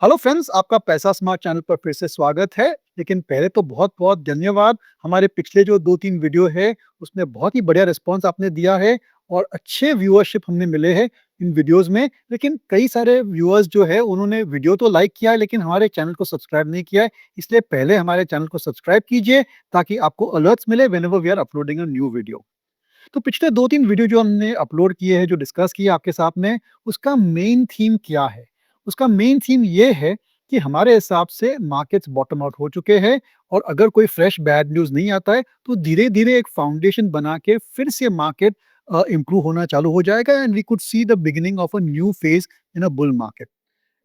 Hello friends, आपका पैसा smart channel पर फिर से स्वागत है। लेकिन पहले तो बहुत-बहुत धन्यवाद। हमारे पिछले जो 2-3 वीडियो है, उसमें बहुत ही बढ़िया रिस्पॉन्स आपने दिया है और अच्छे व्यूअरशिप हमें मिले हैं इन वीडियोज़ में। लेकिन कई सारे व्यूअर्स जो है, उन्होंने वीडियो तो लाइक किया है, लेकिन हमारे चैनल को सब्सक्राइब नहीं किया है। इसलिए पहले हमारे चैनल को सब्सक्राइब कीजिए, ताकि आपको अलर्ट्स मिले whenever we are uploading a new video. तो पिछले 2-3 वीडियो जो हमने अपलोड किए हैं, जो डिस्कस किए आपके साथ में, उसका मेन थीम क्या है? उसका मेन थीम ये है कि हमारे हिसाब से मार्केट्स बॉटम आउट हो चुके हैं और अगर कोई फ्रेश बैड न्यूज़ नहीं आता है, तो धीरे-धीरे एक फाउंडेशन बना के फिर से मार्केट इम्प्रूव होना चालू हो जाएगा and we could see the beginning of a new phase in a bull market.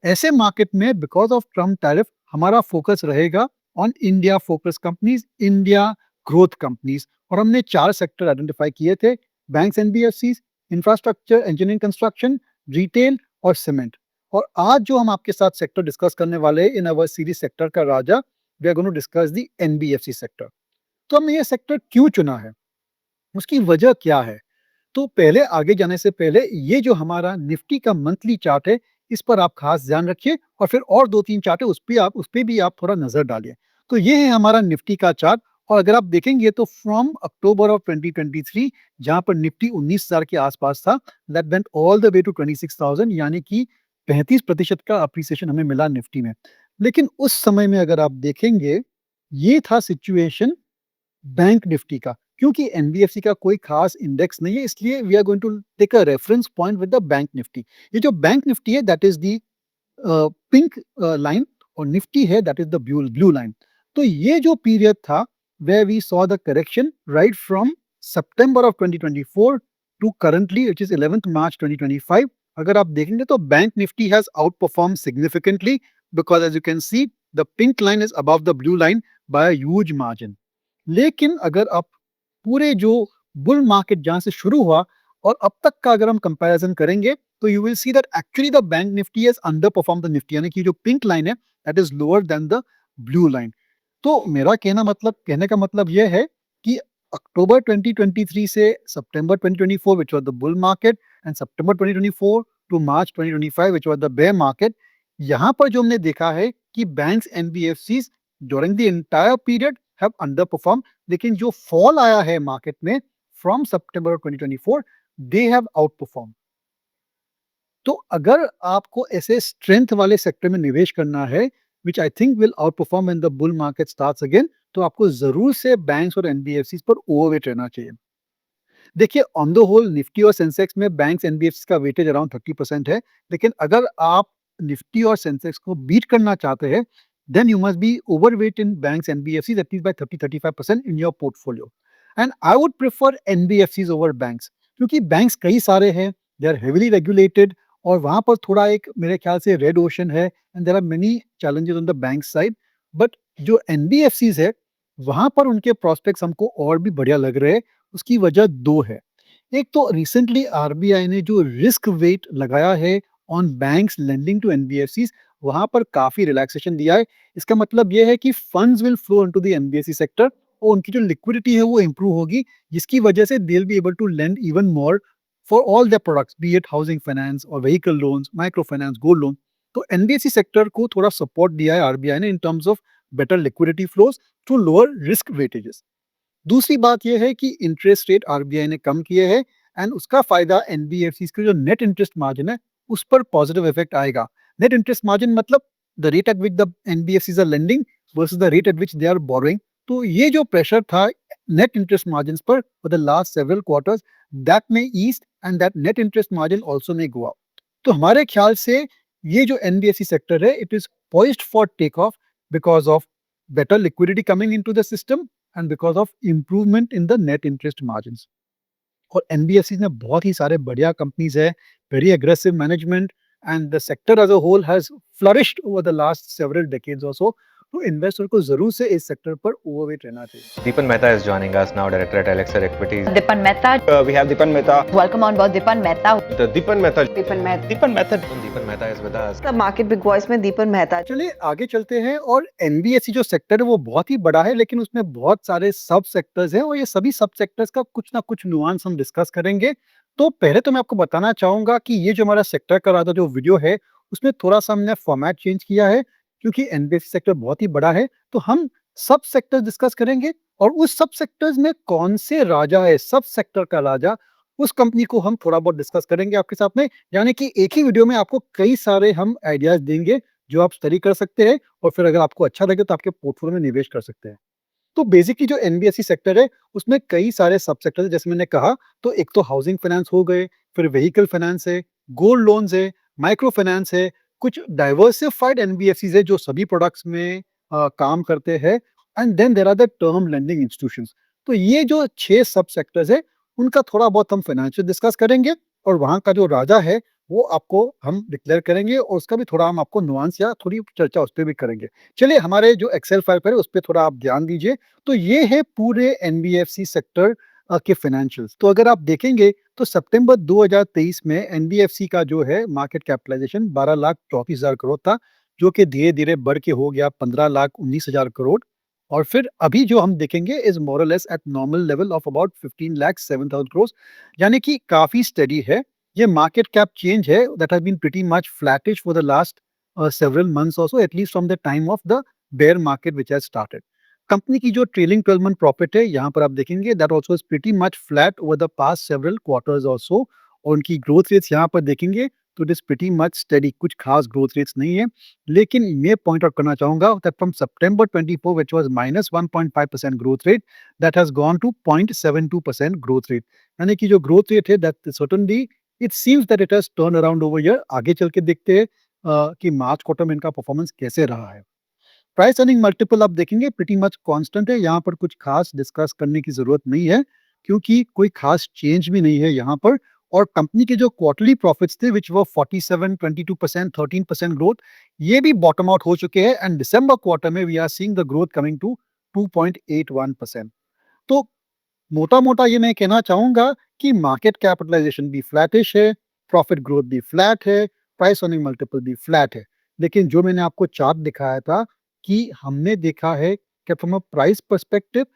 ऐसे मार्केट में बिकॉज़ ऑफ ट्रम्प टैरिफ हमारा फोकस रहेगा on India focus companies, India growth companies और हमने 4 सेक्टर आइडेंटिफाई किए थे। Banks, NBFCs, infrastructure, engineering construction, retail और सीमेंट। और आज जो हम आपके साथ सेक्टर डिस्कस करने वाले हैं इन अवर सीरीज सेक्टर का राजा, we are going to discuss the NBFC sector. तो हमने ये सेक्टर क्यों चुना है, उसकी वजह क्या है? तो पहले आगे जाने से पहले ये जो हमारा निफ्टी का मंथली चार्ट है, इस पर आप खास ध्यान रखिए और फिर और 2-3 चार्ट है उस पे भी आप थोड़ा नज़र डालिए। तो ये है हमारा निफ्टी का चार्ट और अगर आप देखेंगे तो फ्रॉम अक्टूबर ऑफ 2023 जहाँ पर निफ्टी 19,000 के आसपास था, that went all the way to 26,000 यानी कि 35% का अप्रिसिएशन हमें मिला निफ्टी में। लेकिन उस समय में अगर आप देखेंगे, ये था सिचुएशन बैंक निफ्टी का, क्योंकि एनबीएफसी का कोई खास इंडेक्स नहीं है, इसलिए we are going to take a reference point with the bank Nifty. ये जो बैंक निफ्टी है that is the pink line और निफ्टी है that is the blue blue line. तो ये जो पीरियड था where we saw the correction right from सितंबर of 2024 to currently which is 11th March 2025। अगर आप देखेंगे तो bank Nifty has outperform significantly because as you can see the pink line is above the blue line by a huge margin. लेकिन अगर आप पूरे जो बुल मार्केट जहाँ से शुरू हुआ और अब तक का अगर हम कंपैरिजन करेंगे, तो you will see that actually the bank Nifty has under perform the Nifty, यानी कि जो पिंक लाइन है that is lower than the blue line. तो मेरा कहने का मतलब ये है कि अक्टूबर 2023 से सितंबर 2024 which was the bull market and सितंबर 2024 to March 2025 which was the bear market, यहाँ पर जो हमने देखा है कि banks, NBFCs during the entire period have underperform. लेकिन जो फॉल आया है मार्केट में फ्रॉम सितंबर 2024, दे हैव आउट परफॉर्म। तो अगर आपको ऐसे स्ट्रेंथ वाले सेक्टर में निवेश करना है which I think will outperform when the bull market starts again, तो आपको जरूर से बैंक्स और एनबीएफसी पर ओवरवेट रहना चाहिए। देखिए, ऑन द होल निफ्टी और सेंसेक्स में बैंक्स, एनबीएफसी का वेटेज अराउंड 30% है। लेकिन अगर आप निफ्टी और सेंसेक्स को बीट करना चाहते हैं, then you must be overweight in banks, NBFC that is by 30-35% in your portfolio. And I would prefer NBFCs over banks, क्योंकि बैंक्स कई सारे हैं, दे आर हेवीली रेगुलेटेड और वहां पर थोड़ा एक मेरे ख्याल से रेड ओशन है and there are many challenges on the bank side. But जो एनबीएफसीज है, वहां पर उनके प्रोस्पेक्ट्स हमको और भी बढ़िया लग रहे हैं। उसकी वजह 2 है। एक तो रिसेंटली आरबीआई ने जो रिस्क वेट लगाया है on banks lending to NBFCs, वहां पर काफी रिलैक्सेशन दिया है। इसका मतलब यह है कि funds will flow into the NBFC sector और उनकी जो लिक्विडिटी है वो इंप्रूव होगी, जिसकी वजह से they will be able to lend even more for all their products, be it housing finance और vehicle loans, micro finance, gold loan. तो एनबीएफसी सेक्टर को थोड़ा सपोर्ट दिया है आरबीआई ने in terms of better liquidity flows through lower risk weightages. दूसरी बात यह है कि इंटरेस्ट रेट आरबीआई ने कम किए हैं एंड उसका फायदा एनबीएफसीज के जो नेट इंटरेस्ट मार्जिन है उस पर पॉजिटिव इफेक्ट आएगा। नेट इंटरेस्ट मार्जिन मतलब the rate at which the NBFCs are lending versus the rate at which they are borrowing. तो ये जो प्रेशर था नेट इंटरेस्ट मार्जिन पर for the last several quarters, that may ease and that net interest margin also may go up. तो हमारे ख्याल से ये जो एनबीएफसी सेक्टर है it is poised for take off because of better liquidity coming into the system and because of improvement in the net interest margins. और NBFC में बहुत ही सारे बढ़िया कंपनीज है, very aggressive management and the sector as a whole has flourished over the last several decades also. तो investor को जरूर से इस सेक्टर पर ओवरवेट रहना चाहिए। Deepan Mehta is joining us now, director at Elixir Equities. Dipan Mehta. We have Dipan Mehta. Welcome on board, Dipan Mehta. The Dipan Mehta. Dipan Mehta Dipan Mehta. Deepan Mehta is with us. The market big voice में दीपन मेहता। चलिए आगे चलते हैं। और NBFC जो sector है वो बहुत ही बड़ा है, लेकिन उसमें बहुत सारे सब सेक्टर्स हैं और ये सभी सब सेक्टर्स का कुछ ना कुछ नुआंस हम डिस्कस करेंगे। तो पहले तो मैं आपको बताना चाहूंगा कि ये जो हमारा सेक्टर का रहा था जो वीडियो है, उसमें थोड़ा-सा हमने फॉर्मेट चेंज किया है क्योंकि एनबीएफसी सेक्टर बहुत ही बड़ा है, तो हम सब सेक्टर डिस्कस करेंगे और उस सब सेक्टर्स में कौन से राजा है, सब सेक्टर का राजा, उस कंपनी को हम थोड़ा बहुत डिस्कस करेंगे आपके साथ में। यानी कि एक ही वीडियो में आपको कई सारे हम आइडियाज़ देंगे, जो आप स्टडी कर सकते हैं और फिर अगर आपको अच्छा लगे तो आपके पोर्टफोलियो में निवेश कर सकते हैं। तो बेसिकली जो एनबीएफसी सेक्टर है, उसमें कई सारे सब सेक्टर है जैसे मैंने कहा, तो एक तो हाउसिंग फाइनेंस हो गए, फिर व्हीकल फाइनेंस है, गोल्ड लोन्स है, माइक्रो फाइनेंस है, कुछ डाइवर्सिफाइड एनबीएफसीज़ है जो सभी प्रोडक्ट्स में काम करते हैं and then there are the term lending institutions. तो ये जो 6 सब सेक्टर्स है, उनका थोड़ा बहुत हम फाइनेंशियल डिस्कस करेंगे और वहाँ का जो राजा है, वो आपको हम डिक्लेयर करेंगे और उसका भी थोड़ा हम आपको नुआंस या थोड़ी चर्चा उस पे भी करेंगे। चलिए हमारे जो एक्सेल फाइल पर है उस पे थोड़ा आप ध्यान दीजिए। तो ये है पूरे एनबीएफसी सेक्टर के फाइनेंशियल्स। तो अगर आप देखेंगे तो सितंबर 2023 में एनबीएफसी का जो है मार्केट कैपिटलाइजेशन 12,34,000 करोड़ था, जो कि धीरे-धीरे बढ़ के हो गया 15,19,000 करोड़ और फिर अभी जो हम देखेंगे इज़ मोर और less at normal level of about 15,07,000 crore, यानी कि काफ़ी स्टेडी है। ये मार्केट कैप चेंज है that has been pretty much flattish for the last several months also, at least from the time of the bear market which has started. Company की जो trailing 12 month profit है यहाँ पर आप देखेंगे that also is pretty much flat over the past several quarters also और उनकी growth rates यहाँ पर देखेंगे तो it is pretty much steady, कुछ खास ग्रोथ रेट्स नहीं है। लेकिन मैं पॉइंट आउट करना चाहूंगा that from September 24 which was -1.5% growth rate that has gone to 0.72% growth rate, यानी कि जो ग्रोथ रेट है that certainly it seems that it has turn around over year. आगे चल के देखते हैं कि मार्च क्वार्टर में इनका परफॉर्मेंस कैसे रहा है। प्राइस अर्निंग मल्टीपल आप देखेंगे प्रीटी मच कांस्टेंट है, यहाँ पर कुछ खास डिस्कस करने की जरूरत नहीं है क्योंकि कोई खास चेंज भी नहीं है यहाँ पर। और कंपनी के जो क्वार्टरली प्रॉफिट्स थे विच वो 47, 22%, 13% ग्रोथ, ये भी बॉटम आउट हो चुके हैं एंड दिसंबर क्वार्टर में we are seeing the growth coming to 2.81%। तो मोटा-मोटा ये मैं कहना चाहूँगा कि मार्केट कैपिटलाइज़ेशन भी फ्लैटिश है, प्रॉफिट ग्रोथ भी फ्लैट है, प्राइस अर्निंग मल्टीपल भी फ्लैट है। लेकिन जो मैंने आपको चार्ट दिखाया था कि हमने देखा है कि from a price perspective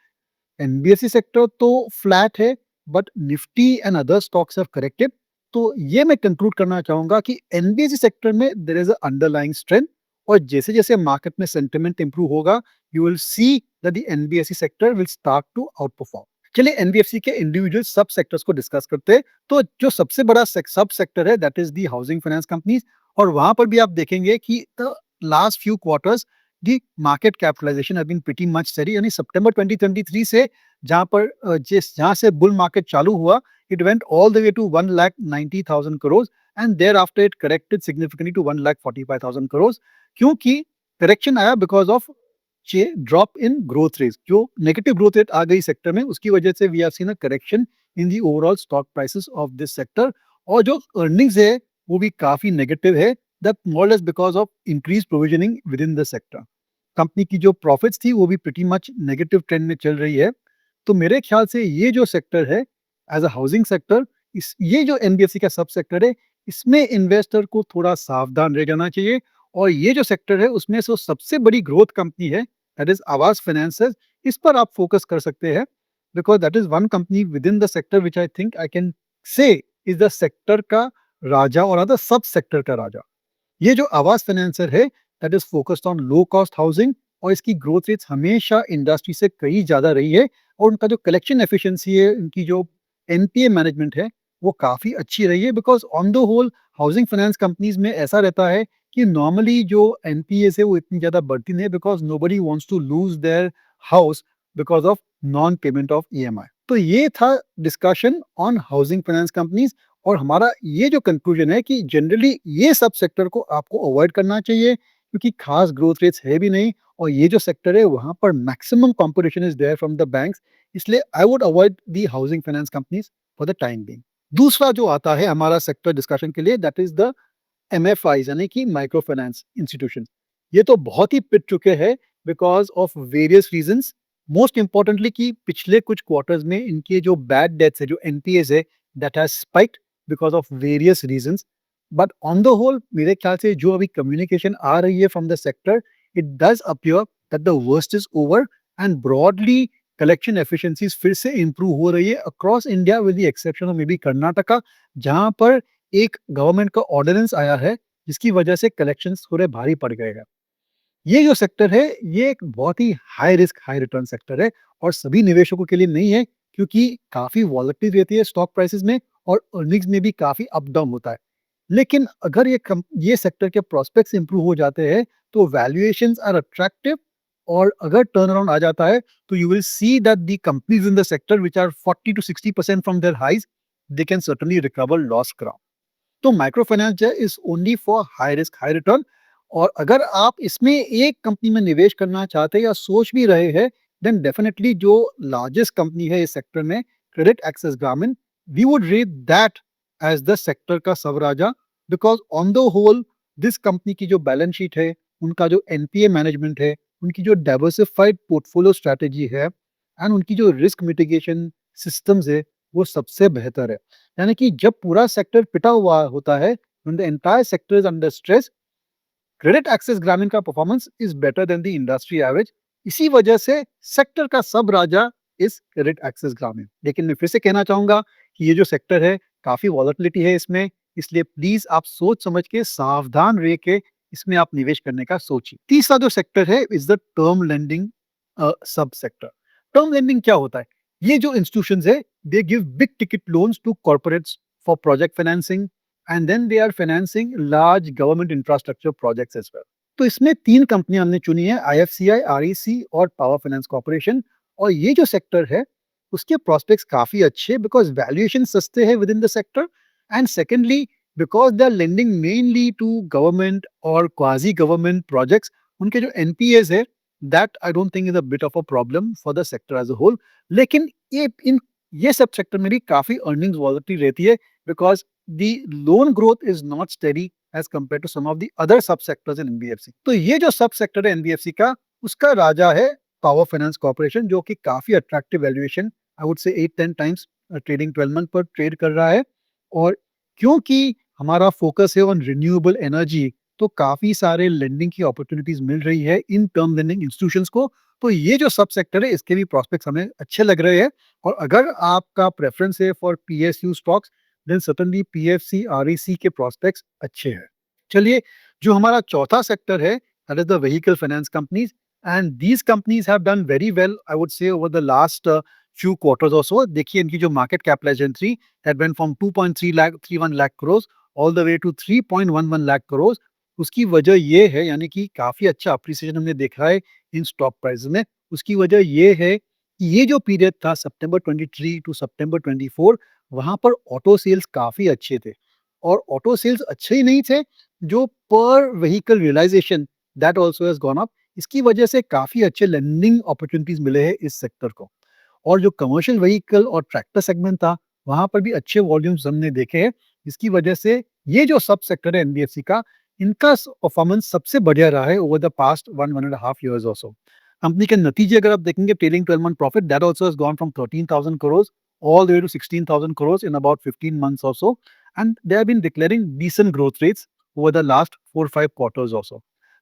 NBFC sector तो फ्लैट है but Nifty and other stocks have corrected. तो ये मैं कंक्लूड करना चाहूँगा कि एनबीएफसी सेक्टर में there is a underlying strength और जैसे-जैसे मार्केट में सेंटिमेंट इंप्रूव होगा, you will see that the NBFC sector will start to outperform. चलिए एनबीएफसी के इंडिविजुअल सब सेक्टर्स को डिस्कस करते हैं। तो जो सबसे बड़ा सब सेक्टर है that is the housing finance companies और वहां पर भी आप देखेंगे कि the last few quarters the market capitalisation have been pretty much steady, यानी सितंबर 2023 से जहां पर जहां से बुल मार्केट चालू हुआ it went all the way to 1,90,000 crore and thereafter it corrected significantly to 1,45,000 crore क्योंकि करेक्शन आया because of drop in growth rate. जो नेगेटिव ग्रोथ रेट आ गई सेक्टर में उसकी वजह से we are seen a correction in the overall stock prices of this sector और जो अर्निंग्स है वो भी काफी नेगेटिव है, that more less because of increase provisioning with in the sector. Company की जो प्रॉफिट्स थी वो भी प्रीटी मच नेगेटिव ट्रेंड में चल रही है। तो मेरे ख्याल से ये जो सेक्टर है एज अ हाउसिंग सेक्टर, इस ये जो एनबीएफसी का सब सेक्टर है इसमें इन्वेस्टर को थोड़ा सावधान रह जाना चाहिए। और ये जो सेक्टर है उसमें से सबसे बड़ी ग्रोथ कंपनी है दैट इज आवास फाइनेंसेस, इस पर आप फोकस कर सकते हैं because that is one company with in the sector which I think I can say is the sector का राजा और अदर सब सेक्टर का राजा। ये जो आवास फाइनेंसर है that is focused on low cost housing और इसकी ग्रोथ रेट्स हमेशा इंडस्ट्री से कहीं ज्यादा रही है और उनका जो कलेक्शन एफिशिएंसी है, उनकी जो एनपीए मैनेजमेंट है वो काफी अच्छी रही है because on the whole housing finance companies में ऐसा रहता है कि नॉर्मली जो एनपीएस है वो इतनी ज्यादा बढ़ती नहीं है because nobody wants to lose their house because of non payment of EMI. तो ये था discussion on housing finance companies और हमारा ये जो कंक्लूजन है कि जनरली ये सब सेक्टर को आपको अवॉइड करना चाहिए क्योंकि खास ग्रोथ रेट्स है भी नहीं और ये जो सेक्टर है वहां पर maximum competition is there from the banks, इसलिए I would avoid the housing finance companies for the time being. दूसरा जो आता है हमारा सेक्टर डिस्कशन के लिए दैट इज द एमएफआईज यानी कि माइक्रो फाइनेंस इंस्टीट्यूशन। ये तो बहुत ही पिट चुके हैं because of various reasons, most importantly कि पिछले कुछ क्वार्टर्स में इनके जो बैड डेट्स है, जो एनपीएस है, that has spiked because of various reasons. But on the whole मेरे ख्याल से जो अभी कम्युनिकेशन आ रही है from the sector, it does appear that the worst is over and broadly collection efficiencies फिर से इंप्रूव हो रही है across India with the exception of maybe Karnataka, जहां पर एक गवर्नमेंट का ऑर्डिनेंस आया है जिसकी वजह से कलेक्शंस थोड़े भारी पड़ गए हैं। ये जो सेक्टर है, ये एक बहुत ही high risk, high return sector है और सभी निवेशकों के लिए नहीं है क्योंकि काफ़ी वॉलेटिलिटी रहती है स्टॉक प्राइसेस में और अर्निंग्स में भी काफ़ी अप डाउन होता है। लेकिन अगर ये सेक्टर के प्रोस्पेक्ट्स इंप्रूव हो जाते हैं, तो वैल्यूएशंस आर अट्रैक्टिव और अगर टर्न अराउंड आ जाता है, तो you will see that the companies in the sector which are 40 to 60% from their highs, they can certainly recover lost ground. तो माइक्रो फाइनेंस जो है is only for high risk high return और अगर आप इसमें एक कंपनी में निवेश करना चाहते हैं या सोच भी रहे हैं देन डेफिनेटली जो लार्जेस्ट कंपनी है इस सेक्टर में credit access Grameen we would rate that as the sector का सबराजा because on the whole this company की जो बैलेंस शीट है उनका जो एनपीए मैनेजमेंट है उनकी जो डाइवर्सिफाइड पोर्टफोलियो स्ट्रैटेजी है एंड उनकी जो रिस्क मिटिगेशन सिस्टम्स है वो सबसे बेहतर है। यानी कि जब पूरा सेक्टर पिटा हुआ होता है when the entire sector is under stress credit access Grameen का performance is better than the industry average. इसी वजह से सेक्टर का सब राजा इस क्रेडिट एक्सेस ग्रामीण। लेकिन मैं फिर से कहना चाहूंगा कि ये जो सेक्टर है काफी वॉलेटिलिटी है इसमें, इसलिए प्लीज आप सोच समझ के सावधान रह के इसमें आप निवेश करने का सोचिए। तीसरा जो सेक्टर है is the term lending sub sector. Term lending क्या होता है? ये जो इंस्टीट्यूशंस है they give big ticket loans to corporates for project financing and then they are financing large government infrastructure projects as well. तो इसमें तीन कंपनियां हमने चुनी है IFCI, REC और पावर फाइनेंस कॉर्पोरेशन और ये जो सेक्टर है उसके प्रोस्पेक्ट्स काफी अच्छे बिकॉज वैल्यूएशन सस्ते हैं within the sector and secondly because they are lending mainly to government और क्वाजी गवर्नमेंट प्रोजेक्ट्स। उनके जो एनपीएस है that I don't think is a bit of a problem for the sector as a whole. लेकिन ये सब sector में भी काफी अर्निंग्स वॉलेटिलिटी रहती है because the loan growth is not steady as compared to some of the other subsectors in NBFC। तो ये जो सब सेक्टर है NBFC का उसका राजा है पावर फाइनेंस कॉर्पोरेशन जो कि काफी अट्रैक्टिव वैल्यूएशन आई वुड से 8-10 टाइम्स ट्रेडिंग 12 मंथ पर ट्रेड कर रहा है। और क्योंकि हमारा फोकस है ऑन रिन्यूएबल एनर्जी तो काफी सारे लेंडिंग की अपॉर्चुनिटीज मिल रही है इन टर्म लेंडिंग इंस्टीट्यूशंस को। तो ये जो सब सेक्टर है इसके भी प्रोस्पेक्ट्स हमें अच्छे लग रहे हैं और अगर आपका प्रेफरेंस है for PSU stocks then certainly PFC, REC के prospects अच्छे हैं। चलिए जो हमारा चौथा सेक्टर है that is the vehicle finance companies and these companies have done very well I would say over the last few quarters or so। देखिए इनकी जो market capitalization थी that went from 2.31 lakh crores all the way to 3.11 lakh crores। उसकी वजह ये है यानी कि काफी अच्छा अप्रिसिएशन हमने देखा है इन स्टॉक प्राइस में। उसकी वजह ये है कि ये जो पीरियड था सितंबर 23 टू सितंबर 24 वहां पर ऑटो सेल्स काफी अच्छे थे और ऑटो सेल्स अच्छे ही नहीं थे जो पर vehicle realisation that also has gone up. इसकी वजह से काफी अच्छे लेंडिंग अपॉर्चुनिटीज मिले हैं इस सेक्टर को और जो कमर्शियल व्हीकल और ट्रैक्टर सेगमेंट था वहां पर भी अच्छे वॉल्यूम्स हमने देखे हैं। इसकी वजह से ये जो सब सेक्टर है एनबीएफसी का इनका परफॉर्मेंस सबसे बढ़िया रहा है ओवर द पास्ट 1.5 years और सो। कंपनी के नतीजे अगर आप देखेंगे trailing 12 month profit that also has gone from 13,000 crores all the way to 16,000 crores in about 15 months or so. And they have been declaring decent growth rates over the last 4-5 quarters also.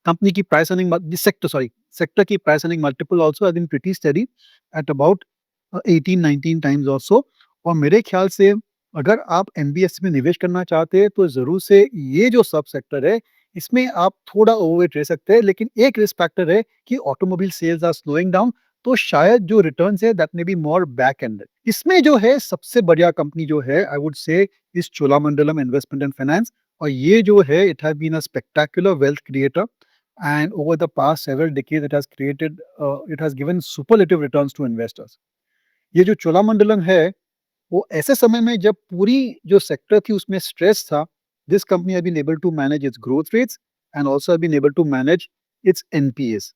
Company की price earning, this sector की price earning multiple also has been pretty steady at about 18-19 times or so. और मेरे ख्याल से अगर आप NBFC में निवेश करना चाहते हैं तो जरूर से ये जो सब सेक्टर है इसमें आप थोड़ा ओवरवेट रह सकते हैं। लेकिन एक रिस्क फैक्टर है कि automobile sales are slowing down तो शायद जो रिटर्न्स है that may be more back ended. इसमें जो है सबसे बढ़िया कंपनी जो है आई वुड से इस चोलामंडलम इन्वेस्टमेंट एंड फाइनेंस और ये जो है it has been a spectacular wealth creator and over the past several decades it has given superlative returns to investors. ये जो चोलामंडलम है वो ऐसे समय में जब पूरी जो सेक्टर थी उसमें स्ट्रेस था this company has been able to manage its growth rates and also has been able to manage its NPS.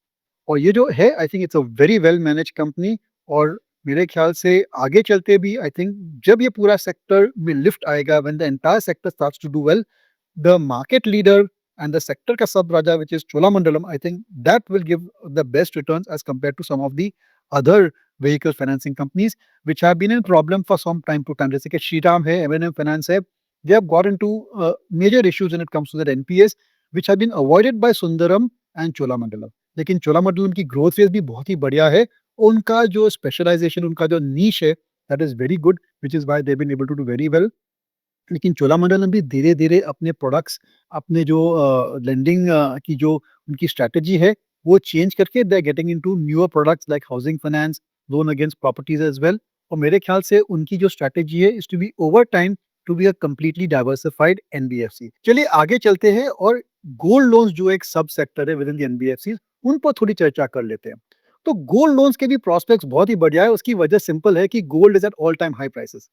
और ये जो है I think it's a very well manage company और मेरे ख्याल से आगे चलते भी आई थिंक जब ये पूरा सेक्टर में लिफ्ट आएगा when the entire sector starts to do well the market leader and the sector का सब राजा which is Cholamandalam I think that will give the best returns as compare to some of the other vehicle financing companies which have been in problem for some time to time। जैसे कि श्रीराम है, M&M Finance है, they have got into major issues when it comes to their NPS which have been avoided by Sundaram and Cholamandalam। लेकिन चोलामंडलम की growth rate भी बहुत ही बढ़िया है। उनका जो स्पेशलाइजेशन उनका जो नीश है that is very good which is why they been able to do very well लेकिन चोलामंडलम भी धीरे-धीरे अपने प्रोडक्ट्स, अपने जो लेंडिंग की जो उनकी स्ट्रैटेजी है, वो चेंज करके they are getting into newer products like housing finance, loan against properties as well. और मेरे ख्याल से उनकी जो स्ट्रैटेजी है is to be over time to be a completely diversified NBFC. चलिए आगे चलते हैं और गोल्ड लोन्स जो एक सब सेक्टर है विद इन द एनबीएफसीज़, उन पर थोड़ी चर्चा कर लेते हैं। तो गोल्ड लोन्स के भी प्रॉस्पेक्ट्स बहुत ही बढ़िया है, उसकी वजह सिंपल है कि gold is at all time high prices.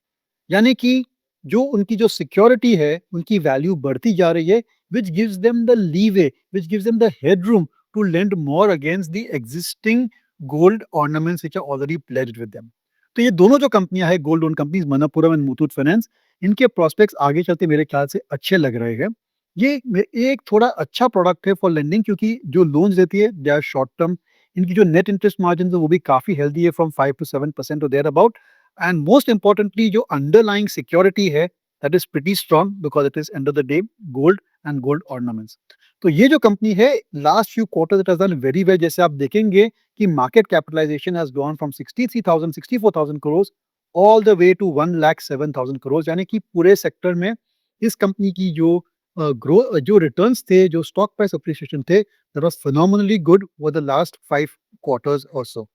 यानी कि जो उनकी जो सिक्योरिटी है, उनकी वैल्यू बढ़ती जा रही है, which gives them the leeway, which gives them the headroom to lend more against the existing gold ornaments which are already pledged with them. तो ये दोनों जो कंपनियां हैं, gold loan companies Manappuram and Muthoot finance, इनके प्रोस्पेक्ट्स आगे चलते मेरे ख्याल से अच्छे लग रहे हैं। एक थोड़ा अच्छा प्रोडक्ट है फॉर लेंडिंग, क्योंकि जो लोन्स देती है दे आर शॉर्ट टर्म। इनकी जो नेट इंटरेस्ट मार्जिन है वो भी काफी हेल्दी है, फ्रॉम 5 to 7% और thereabout. And most importantly, जो underlying security है, that is pretty strong because it is end of the day gold and gold ornaments. तो ये जो कंपनी है, last few quarters it has done very well। जैसे आप देखेंगे कि market capitalization has gone from 63,000 64,000 crores all the way to 1,07,000 crores। यानी कि पूरे सेक्टर में इस कंपनी की जो जो रिटर्न्स थे, जो स्टॉक प्राइस अप्रिसिएशन थे, that was phenomenally good over the last 5 quarters or so।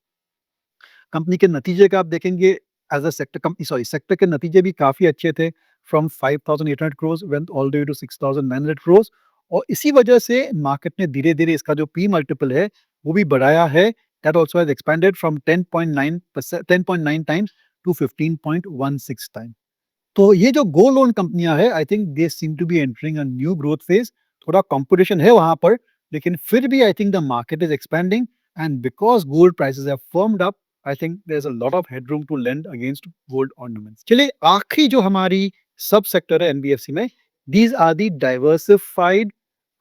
कंपनी के नतीजे का आप देखेंगे, as a sector company, sorry, sector के नतीजे भी काफ़ी अच्छे थे, from 5,800 crore went all the way to 6,900 crore. और इसी वजह से मार्केट ने धीरे-धीरे इसका जो पी मल्टीपल है, वो भी बढ़ाया है। That also has expanded from 10.9 times to 15.16 times. तो ये जो गोल्ड लोन कंपनियां हैं, I think they seem to be entering a new growth phase. थोड़ा कंपटीशन है वहां पर, लेकिन फिर भी I think the market is expanding, and because gold prices have firmed up, I think there is a lot of headroom to lend against gold ornaments. चलिए आखिरी जो हमारी सब सेक्टर है एनबीएफसी में, these are the diversified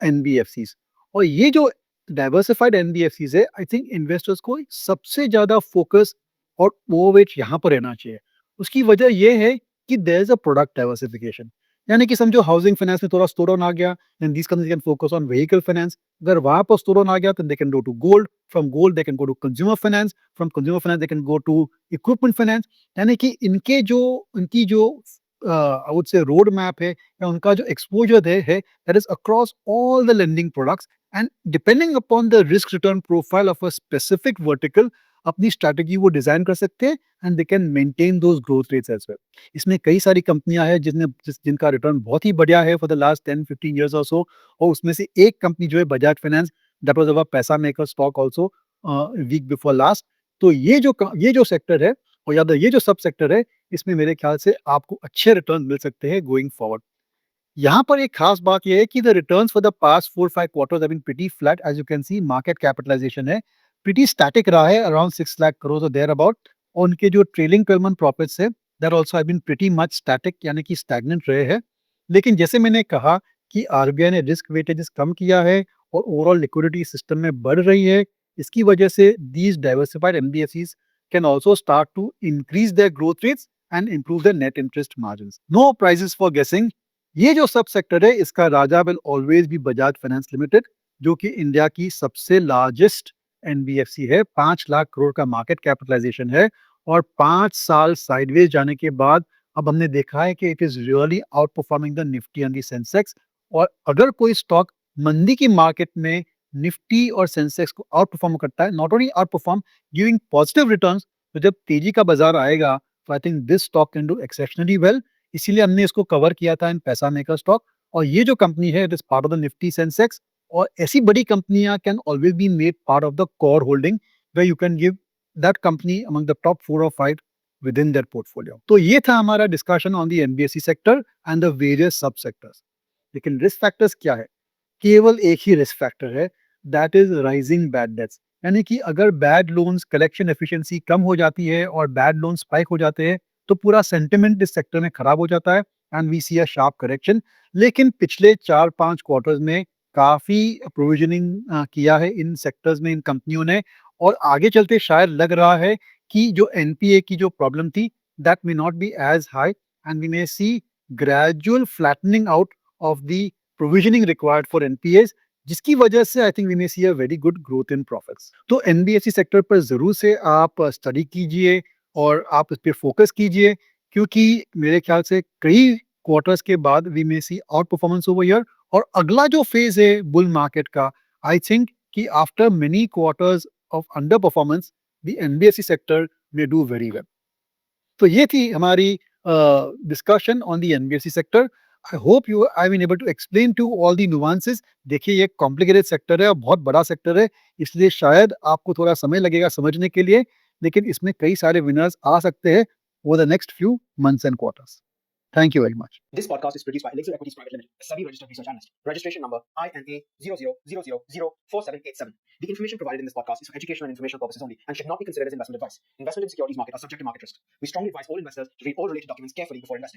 NBFCs. और ये जो डाइवर्सिफाइड एनबीएफसीज है, आई थिंक इन्वेस्टर्स को सबसे ज्यादा फोकस और ओवरवेट यहाँ पर रहना चाहिए। उसकी वजह यह है कि there is a product diversification. यानी कि समझो हाउसिंग फाइनेंस में थोड़ा स्लो डाउन आ गया, then these companies can focus on vehicle finance. अगर वहां पर स्लो डाउन आ गया, तो they can go to gold, from gold they can go to consumer finance, from consumer finance they can go to equipment finance. यानी कि उनकी जो I would say road map है, या उनका जो एक्सपोजर है that is across all the lending products. And depending upon the risk return profile of a specific vertical, अपनी स्ट्रैटेजी वो डिजाइन कर सकते हैं, and they can maintain those growth rates as well. इसमें कई सारी कंपनियां हैं जिनका रिटर्न बहुत ही बढ़िया है फॉर द लास्ट 10-15 ईयर्स और सो। और उसमें से एक कंपनी जो है Bajaj finance, that was our पैसा maker stock also week before last. तो ये जो सेक्टर है, और याद है ये जो सब सेक्टर है, इसमें मेरे ख्याल से आपको अच्छे रिटर्न मिल सकते हैं गोइंग फॉरवर्ड। यहाँ पर एक खास बात यह है कि the returns for the past 4-5 quarters have been pretty flat. As you can see, market capitalisation है प्रीटी स्टैटिक रहा है, अराउंड 6 लाख करोड़ और देयर अबाउट। और उनके जो ट्रेलिंग 12 मंथ प्रॉफिट्स है, that also have been pretty much static, यानी कि स्टैग्नेंट रहे हैं। लेकिन जैसे मैंने कहा कि आरबीआई ने रिस्क वेटेजेस कम किया है और ओवरऑल लिक्विडिटी सिस्टम में बढ़ रही है, इसकी वजह से these diversified NBFCs can also start to increase their growth rates and improve their net interest margins. No prizes for guessing। ये जो सब सेक्टर है, इसका राजा will always be Bajaj finance limited, जो कि इंडिया की सबसे लार्जेस्ट एनबीएफसी है। 5 लाख करोड़ का मार्केट कैपिटलाइजेशन है, और 5 साल साइडवेज जाने के बाद अब हमने देखा है कि it is really out performing the Nifty and the Sensex. और अगर कोई स्टॉक मंदी की मार्केट में निफ्टी और सेंसेक्स को आउट परफॉर्म करता है, not only out perform, giving positive returns, तो जब तेजी का बाजार आएगा, तो I think this stock can do exceptionally well. इसीलिए हमने इसको कवर किया था इन पैसा मेकर स्टॉक। और ये जो कंपनी है, it is part of the Nifty Sensex. और ऐसी बड़ी कंपनियां can always be made part of the core holding, where you can give that company among the top 4 or 5 within that portfolio. तो ये था हमारा discussion on the NBFC sector and the various sub sectors. लेकिन risk factors क्या है? केवल एक ही रिस्क फैक्टर है, that is rising bad dates. यानी कि अगर बैड लोन्स कलेक्शन एफिशिएंसी कम हो जाती है और बैड लोन स्पाइक हो जाते हैं, तो पूरा सेंटिमेंट इस सेक्टर में खराब हो जाता है, and we see a sharp correction. लेकिन पिछले 4-5 क्वार्टर्स में काफी प्रोविजनिंग किया है इन सेक्टर्स में, इन कंपनियों ने। और आगे चलते शायद लग रहा है कि जो एनपीए की जो प्रॉब्लम थी, that may not be as high, and we may see gradual flattening out of the provisioning required for NPS, जिसकी वजह से I think we may see a very good growth in profits. तो NBFC sector पर जरूर से आप study कीजिए और आप इस पे फोकस कीजिए, क्योंकि मेरे ख्याल से कई क्वार्टर्स के बाद we may see outperformance over year. और अगला जो फेज है बुल मार्केट का, आई थिंक कि after many quarters of underperformance the NBFC sector may do very well. तो ये थी हमारी discussion on the NBFC sector. I hope you I been able to explain to all the nuances. देखिए ये complicated sector है और बहुत बड़ा सेक्टर है, इसलिए शायद आपको थोड़ा समय लगेगा समझने के लिए, लेकिन इसमें कई सारे विनर्स आ सकते हैं over the next few months and quarters. Thank you very much. This podcast is produced by Elixir Equities Private Limited, a SEBI registered research analyst. Registration number INA 00004787. The information provided in this podcast is for educational and informational purposes only and should not be considered as investment advice. Investment in securities market are subject to market risk. We strongly advise all investors to read all related documents carefully before investing.